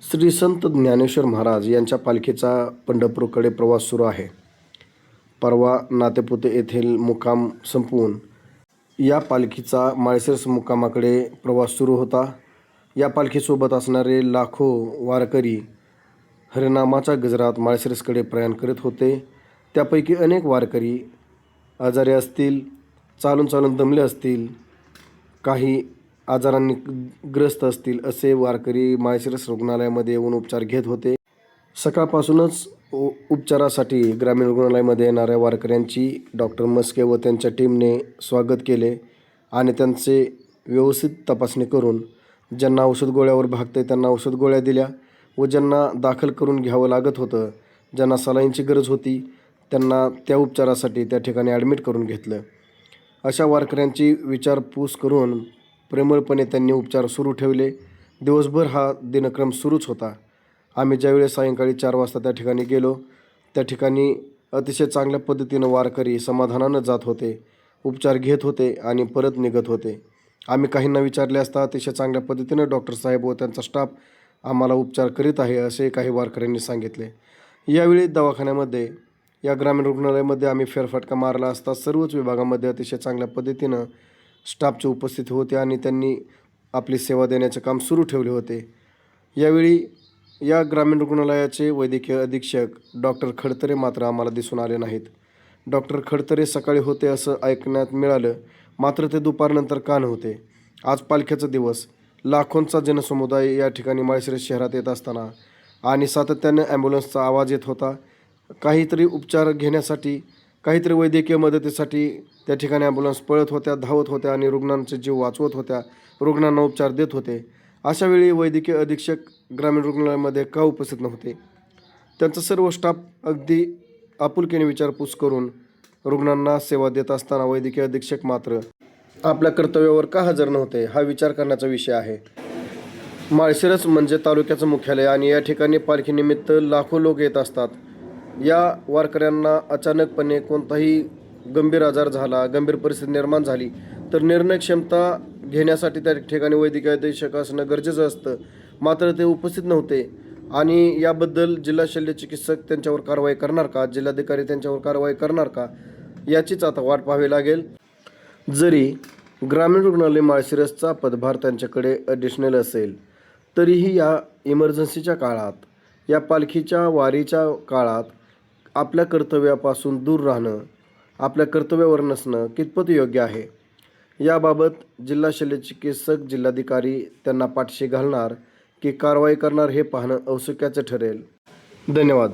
श्री संत ज्ञानेश्वर महाराज यांच्या पालखीचा पंढरपूरकडे प्रवास सुरू आहे. परवा नातेपुते येथील मुक्काम संपवून या पालखीचा माळशिरस मुक्कामाकडे प्रवास सुरू होता. या पालखीसोबत असणारे लाखो वारकरी हरिनामाच्या गजरात माळशिरसकडे प्रयाण करीत होते. त्यापैकी अनेक वारकरी आजारी असतील, चालून चालून दमले असतील, काही आजारांनी ग्रस्त असतील असे वारकरी माळशिरस रुग्णालयामध्ये येऊन उपचार घेत होते. सकाळपासूनच उपचारासाठी ग्रामीण रुग्णालयामध्ये येणाऱ्या वारकऱ्यांची डॉक्टर मस्के व त्यांच्या टीमने स्वागत केले आणि त्यांचे व्यवस्थित तपासणी करून ज्यांना औषध गोळ्यावर भागते त्यांना औषध गोळ्या दिल्या व ज्यांना दाखल करून घ्यावं लागत होतं, ज्यांना सलाईनची गरज होती, त्यांना त्या उपचारासाठी त्या ठिकाणी ॲडमिट करून घेतलं. अशा वारकऱ्यांची विचारपूस करून प्रेमळपणे त्यांनी उपचार सुरू ठेवले. दिवसभर हा दिनक्रम सुरूच होता. आम्ही ज्यावेळेस सायंकाळी 4 वाजता त्या ठिकाणी गेलो, त्या ठिकाणी अतिशय चांगल्या पद्धतीनं वारकरी समाधानानं जात होते, उपचार घेत होते आणि परत निघत होते. आम्ही काहींना विचारले असता अतिशय चांगल्या पद्धतीनं डॉक्टर साहेब व त्यांचा स्टाफ आम्हाला उपचार करीत आहे असे काही वारकऱ्यांनी सांगितले. यावेळी दवाखान्यामध्ये या ग्रामीण रुग्णालयामध्ये आम्ही फेरफटका मारला असता सर्वच विभागामध्ये अतिशय चांगल्या पद्धतीनं स्टाफची उपस्थिती होते आणि त्यांनी आपली सेवा देण्याचे काम सुरू ठेवले होते. यावेळी या ग्रामीण रुग्णालयाचे वैद्यकीय अधीक्षक डॉक्टर खडतरे मात्र आम्हाला दिसून आले नाहीत. डॉक्टर खडतरे सकाळी होते असं ऐकण्यात मिळालं, मात्र ते दुपारनंतर का नव्हते. आज पालख्याचा दिवस, लाखोंचा जनसमुदाय या ठिकाणी माळशिरस शहरात येत असताना आणि सातत्याने ॲम्ब्युलन्सचा आवाज येत होता. काहीतरी उपचार घेण्यासाठी, काहीतरी वैद्यकीय मदतीसाठी त्या ठिकाणी ॲम्ब्युलन्स पळत होत्या, धावत होत्या आणि रुग्णांचे जीव वाचवत होत्या, रुग्णांना उपचार देत होते. अशावेळी वैद्यकीय अधीक्षक ग्रामीण रुग्णालयामध्ये का उपस्थित नव्हते? त्यांचा सर्व स्टाफ अगदी आपुलकीने विचारपूस करून रुग्णांना सेवा देत असताना वैद्यकीय अधीक्षक मात्र आपल्या कर्तव्यावर का हजर नव्हते हा विचार करण्याचा विषय आहे. माळशिरस म्हणजे तालुक्याचं मुख्यालय आणि या ठिकाणी पालखीनिमित्त लाखो लोक येत असतात. या वारकऱ्यांना अचानकपणे कोणताही गंभीर आजार झाला, गंभीर परिस्थिती निर्माण झाली तर निर्णय क्षमता घेण्यासाठी त्या ठिकाणी वैद्यकीय अधीक्षक असणं गरजेचं असतं. मात्र ते उपस्थित नव्हते आणि याबद्दल जिल्हा शल्य चिकित्सक त्यांच्यावर कारवाई करणार का, जिल्हाधिकारी त्यांच्यावर कारवाई करणार का, याचीच आता वाट पाहावी लागेल. जरी ग्रामीण रुग्णालय माळशिरसचा पदभार त्यांच्याकडे ॲडिशनल असेल तरीही या इमर्जन्सीच्या काळात, या पालखीच्या वारीच्या काळात आपल्या कर्तव्यापासून दूर राहणं, आपल्या कर्तव्यावर नसणं कितपत योग्य आहे याबाबत जिल्हा शल्यचिकित्सक, जिल्हाधिकारी त्यांना पाठीशी घालणार की कारवाई करणार हे पाहणं औत्सुक्याचं ठरेल. धन्यवाद.